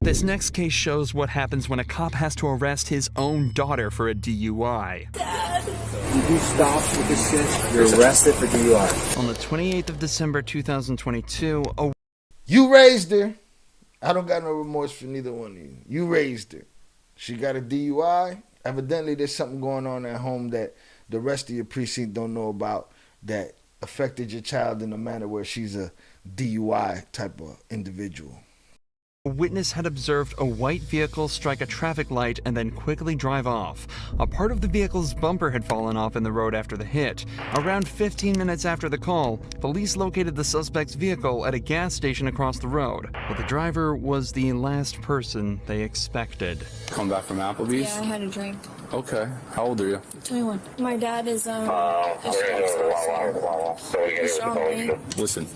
This next case shows what happens when a cop has to arrest his own daughter for a DUI. Dad. You stop with this shit, you're arrested for DUI. On the 28th of December 2022, you raised her. I don't got no remorse for neither one of you. You raised her. She got a DUI. Evidently, there's something going on at home that the rest of your precinct don't know about that affected your child in a manner where she's a DUI type of individual. a witness had observed a white vehicle strike a traffic light and then quickly drive off. A part of the vehicle's bumper had fallen off in the road after the hit. Around 15 minutes after the call, police located the suspect's vehicle at a gas station across the road, but the driver was the last person they expected. Come back from Applebee's? Yeah, I had a drink. Okay. How old are you? 21. My dad is, Listen,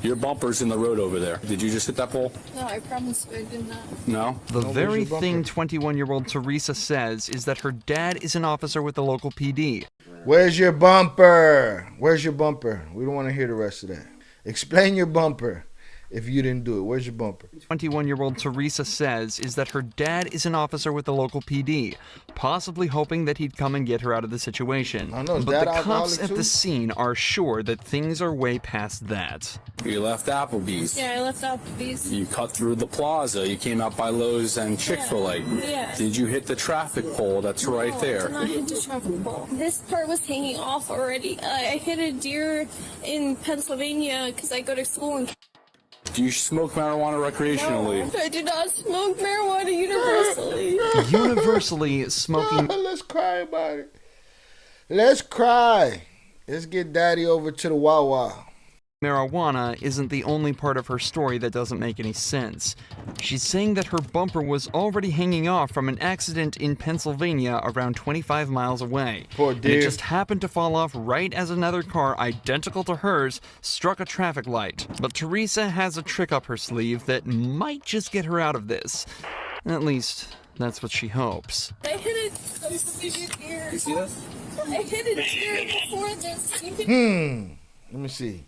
your bumper's in the road over there. Did you just hit that pole? No, I promise I did not. No? The very thing 21-year-old Teresa says is that her dad is an officer with the local PD. Where's your bumper? Where's your bumper? We don't want to hear the rest of that. Explain your bumper if you didn't do it. Where's your bumper? 21-year-old Teresa says is that her dad is an officer with the local PD, possibly hoping that he'd come and get her out of the situation. I know, but the cops at the scene are sure that things are way past that. You left Applebee's. Yeah, I left Applebee's. You cut through the plaza. You came out by Lowe's and Chick-fil-A. Yeah. Did you hit the traffic pole that's right there? No, I did not hit the traffic pole. This part was hanging off already. I hit a deer in Pennsylvania because I go to school in... Do you smoke marijuana recreationally? No, I do not smoke marijuana universally. Universally smoking... Let's cry about it. Let's cry. Let's get daddy over to the Wawa. Marijuana isn't the only part of her story that doesn't make any sense. She's saying that her bumper was already hanging off from an accident in Pennsylvania around 25 miles away. Poor dear. And it just happened to fall off right as another car identical to hers struck a traffic light. But Teresa has a trick up her sleeve that might just get her out of this. At least, that's what she hopes. I hit a Pennsylvania deer. You see this? I hit a deer before this. Let me see.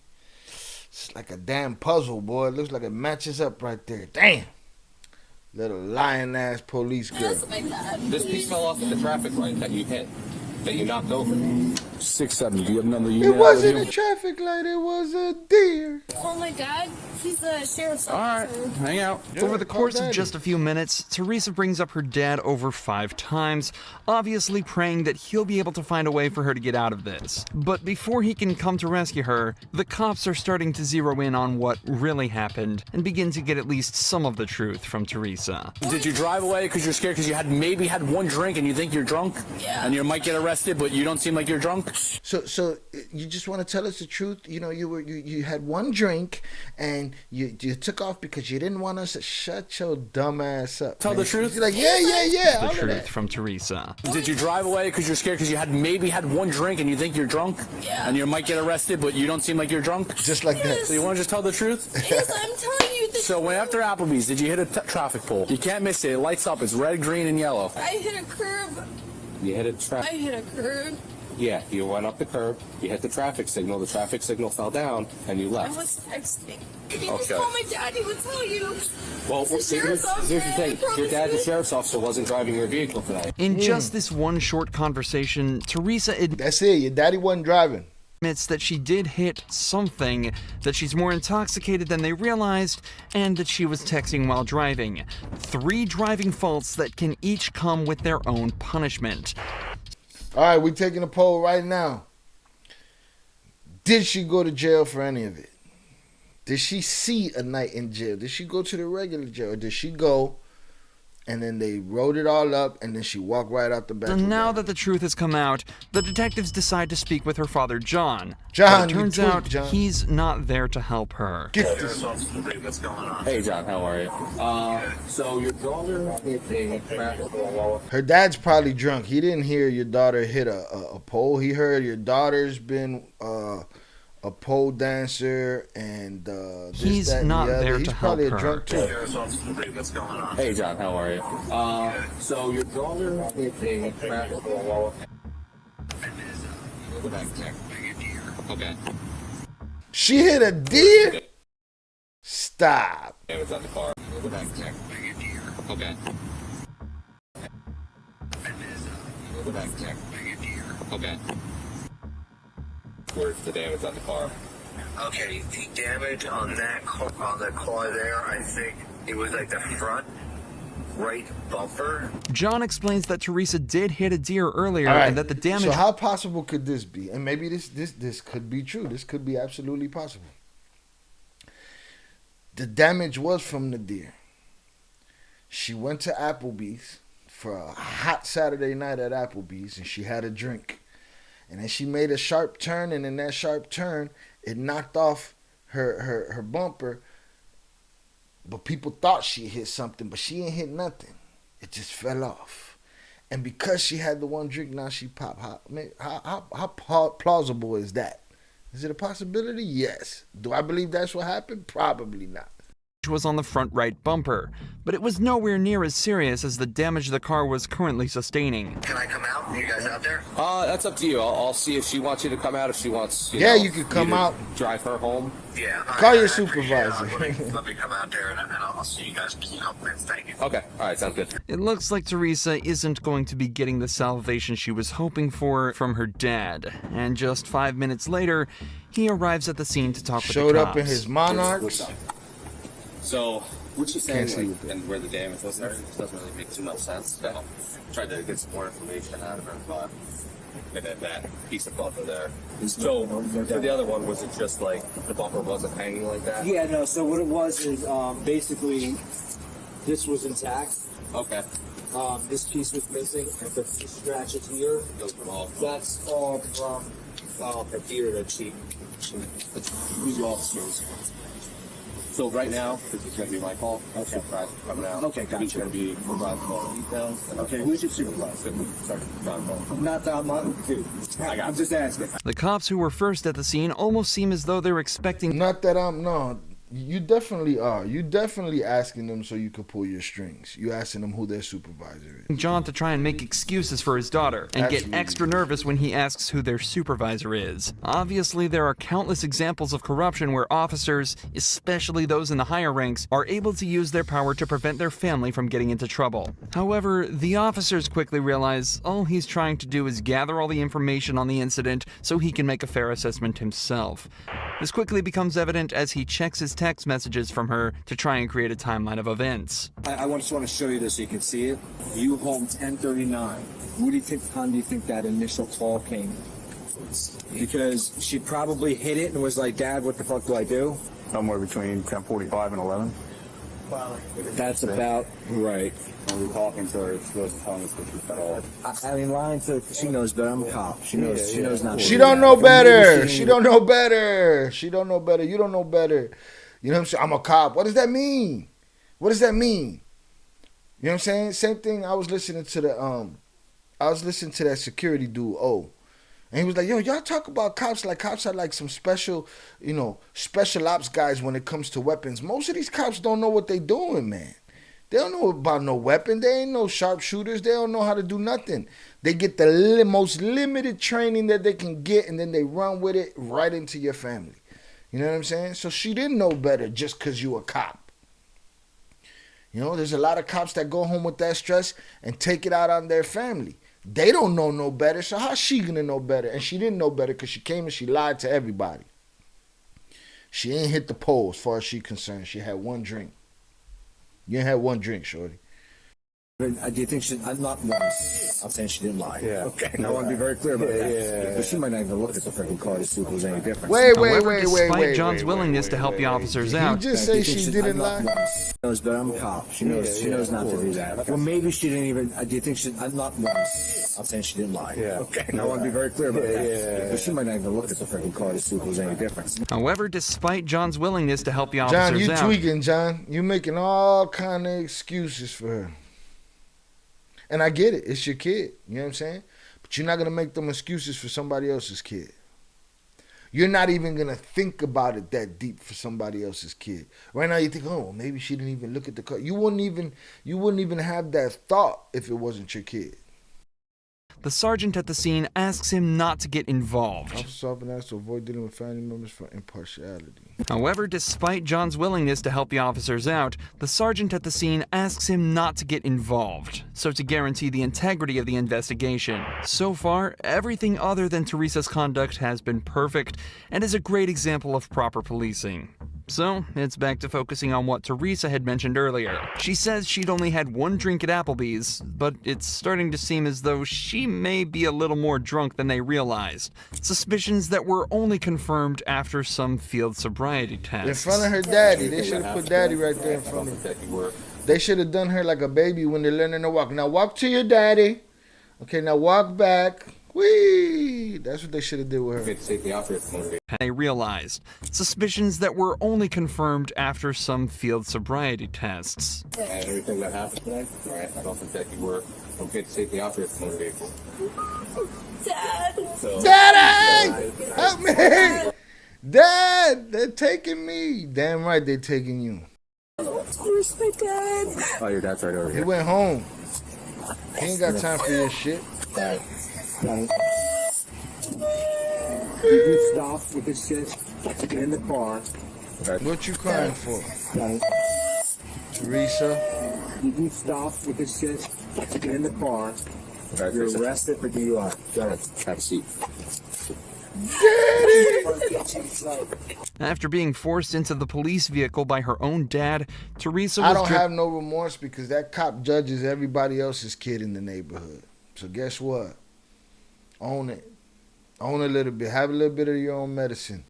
It's like a damn puzzle, boy. It looks like it matches up right there. Damn. Little lion-ass police girl. That's my dad. This piece fell off at the traffic light that you hit, that you knocked over. 670. Do you have another unit? It wasn't a traffic light. It was a deer. Call my dad. He's a sheriff's All right. officer. Hang out. Over the course of just a few minutes, Teresa brings up her dad over 5 times, obviously praying that he'll be able to find a way for her to get out of this. But before he can come to rescue her, the cops are starting to zero in on what really happened and begin to get at least some of the truth from Teresa. Did you drive away because you're scared because you had maybe had one drink and you think you're drunk? Yeah. And you might get arrested, but you don't seem like you're drunk? So you just want to tell us the truth? You know, you had one drink and you took off because you didn't want us to shut your dumb ass up. Tell man. the truth? You're like, yeah. The all of truth that. from Teresa. Did you drive away because you're scared because you had maybe had one drink and you think you're drunk? Yeah. And you might get arrested, but you don't seem like you're drunk? Just like that. So you want to just tell the truth? Yes, I'm telling you the So when after Applebee's, did you hit a traffic pole? You can't miss it. It lights up. It's red, green, and yellow. I hit a curb. You hit I hit a curb. Yeah, you went up the curb, you hit the traffic signal fell down, and you I left. was texting. If you just Okay. call my dad, he would tell you. Well, It's the sheriff's officer, here's the thing. I promise Your dad, the you. sheriff's officer, wasn't driving your vehicle today. In just this one short conversation, Teresa That's it. Your daddy wasn't driving. admits that she did hit something, that she's more intoxicated than they realized, and that she was texting while driving. 3 driving faults that can each come with their own punishment. All right, we're taking a poll right now. Did she go to jail for any of it? Did she see a night in jail? Did she go to the regular jail? Or did she go and then they wrote it all up and then she walked right out the back? And now that the truth has come out, the detectives decide to speak with her father, John. John, But it you turns tweet, out John. he's not there to help her. Get this. Hey, John, how are you? So your daughter hit a traffic pole. Her dad's probably drunk. He didn't hear your daughter hit a pole. He heard your daughter's been a pole dancer and this, He's that, and not the other. there He's to probably help a her. drunk too. Hey, John, how are you? So your daughter hit a traffic pole. Okay. She hit a deer? Stop. It was on the car. Okay. Okay. Where's the damage on the car? Okay, the damage on the car there, I think it was like the front right bumper. John explains that Teresa did hit a deer earlier All right. and that the damage... So how possible could this be? And maybe this could be true. This could be absolutely possible. The damage was from the deer. She went to Applebee's for a hot Saturday night at Applebee's, and she had a drink. And then she made a sharp turn, and in that sharp turn, it knocked off her bumper. But people thought she hit something, but she ain't hit nothing. It just fell off. And because she had the one drink, now she popped. How plausible is that? Is it a possibility? Yes. Do I believe that's what happened? Probably not. was on the front right bumper, but it was nowhere near as serious as the damage the car was currently sustaining. Can I come out? Are you guys out there? That's up to you. I'll see if she wants you to come out. If she wants, you could come out. Drive her home. Yeah. Call your supervisor. Let me come out there and I'll see you guys. Thank you. Okay. All right. Sounds good. It looks like Teresa isn't going to be getting the salvation she was hoping for from her dad. And just 5 minutes later, he arrives at the scene to talk with the cops. Showed up in his Monarchs. So, what she's saying, see and where the damage was there, doesn't really make too much sense. So, tried to get some more information out of her, but and then that piece of bumper there. So, for the other one, was it just like the bumper wasn't hanging like that? Yeah, no, so what it was is basically this was intact. Okay. This piece was missing, and the scratches here, that's all from the deer that she who's the officers. So right now, this is going to be my call. Okay. Coming out. Okay, gotcha. He's going to be providing all the details. Okay, who's your supervisor? John Paul. Not that one, dude. I'm just asking. The cops who were first at the scene almost seem as though they're expecting... Not that I'm, no. You definitely are. You definitely asking them so you could pull your strings. You asking them who their supervisor is. John to try and make excuses for his daughter and Absolutely. get extra nervous when he asks who their supervisor is. Obviously, there are countless examples of corruption where officers, especially those in the higher ranks, are able to use their power to prevent their family from getting into trouble. However, the officers quickly realize all he's trying to do is gather all the information on the incident so he can make a fair assessment himself. This quickly becomes evident as he checks his text messages from her to try and create a timeline of events. I just want to show you this so you can see it. You home 10:39. What do you think time do you think that initial call came? Because she probably hit it and was like, Dad, what the fuck do I do? Somewhere between 10:45 and 11. That's about right. When we were talking to her, she wasn't telling us what she fed all. I mean, lying to she knows better. I'm a cop. She knows. She knows not. She don't know better. She don't know better. She don't know better. You don't know better. You know what I'm saying? I'm a cop. What does that mean? What does that mean? You know what I'm saying? Same thing. I was listening to that security dude. Oh, and he was like, "Yo, y'all talk about cops like cops are like some special, special ops guys when it comes to weapons. Most of these cops don't know what they doing, man. They don't know about no weapon. They ain't no sharpshooters. They don't know how to do nothing. They get the most limited training that they can get, and then they run with it right into your family. You know what I'm saying? So she didn't know better just because you a cop. There's a lot of cops that go home with that stress and take it out on their family. They don't know no better, so how's she going to know better? And she didn't know better because she came and she lied to everybody. She ain't hit the pole as far as she's concerned. She had one drink. You ain't had one drink, shorty. Do you think she? I'm not once. I'm saying she didn't lie. Yeah. Okay. I want to be very clear about that. Yeah. But she might not even look at the freaking car to see if there's any difference. Despite John's willingness to help the officers out, You just say she didn't lie? She knows better. I'm a cop. She knows. She knows not to do that. Well, maybe she didn't even. Do you think she? I'm not once. I'm saying she didn't lie. Yeah. Okay. I want to be very clear about that. But she might not even look at the freaking car to see if there's any difference. However, despite John's willingness to help the officers John, you out, tweaking, John. You making all kind of excuses for her. And I get it. It's your kid. You know what I'm saying? But you're not going to make them excuses for somebody else's kid. You're not even going to think about it that deep for somebody else's kid. Right now you think, oh, maybe she didn't even look at the car. You wouldn't even have that thought if it wasn't your kid. the sergeant at the scene asks him not to get involved. Officer often asked to avoid dealing with family members for impartiality. However, despite John's willingness to help the officers out, the sergeant at the scene asks him not to get involved, so to guarantee the integrity of the investigation. So far, everything other than Teresa's conduct has been perfect and is a great example of proper policing. So, it's back to focusing on what Teresa had mentioned earlier. She says she'd only had one drink at Applebee's, but it's starting to seem as though she may be a little more drunk than they realized. Suspicions that were only confirmed after some field sobriety tests. In front of her daddy. They should have put daddy right there in front of her. They should have done her like a baby when they're learning to walk. Now walk to your daddy. Okay, now walk back. Whee! That's what they should have did with her. They realized. Suspicions that were only confirmed after some field sobriety tests. And everything that happened today, alright, I don't think that you were okay to take the operator from the vehicle. Dad! So, Daddy! Help me! Dad! They're taking me. Damn right they're taking you. Where's my dad? oh, your dad's right over He here. went home. He ain't got time for your shit. You stop with this shit. Get in the car. What you crying for? Teresa? You stop with this shit. Get in the car. You're arrested for DUI. Have a seat. After being forced into the police vehicle by her own dad, Teresa I was don't have no remorse because that cop judges everybody else's kid in the neighborhood. So guess what? Own it. Own a little bit. Have a little bit of your own medicine.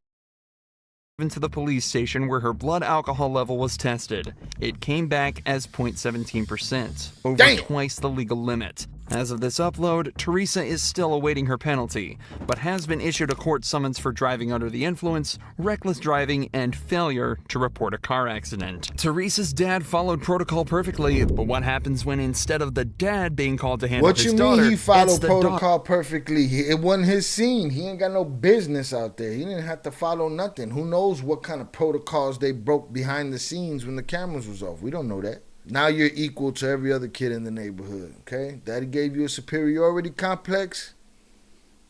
driven to the police station where her blood alcohol level was tested. It came back as 0.17%, over Damn. twice the legal limit. As of this upload, Teresa is still awaiting her penalty, but has been issued a court summons for driving under the influence, reckless driving, and failure to report a car accident. Teresa's dad followed protocol perfectly, but what happens when instead of the dad being called to handle What his you daughter, mean he followed it's the protocol perfectly? It wasn't his scene. He ain't got no business out there. He didn't have to follow nothing. Who knows what kind of protocols they broke behind the scenes when the cameras was off? We don't know that. Now you're equal to every other kid in the neighborhood, okay? Daddy gave you a superiority complex.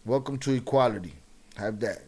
Welcome to equality. Have that.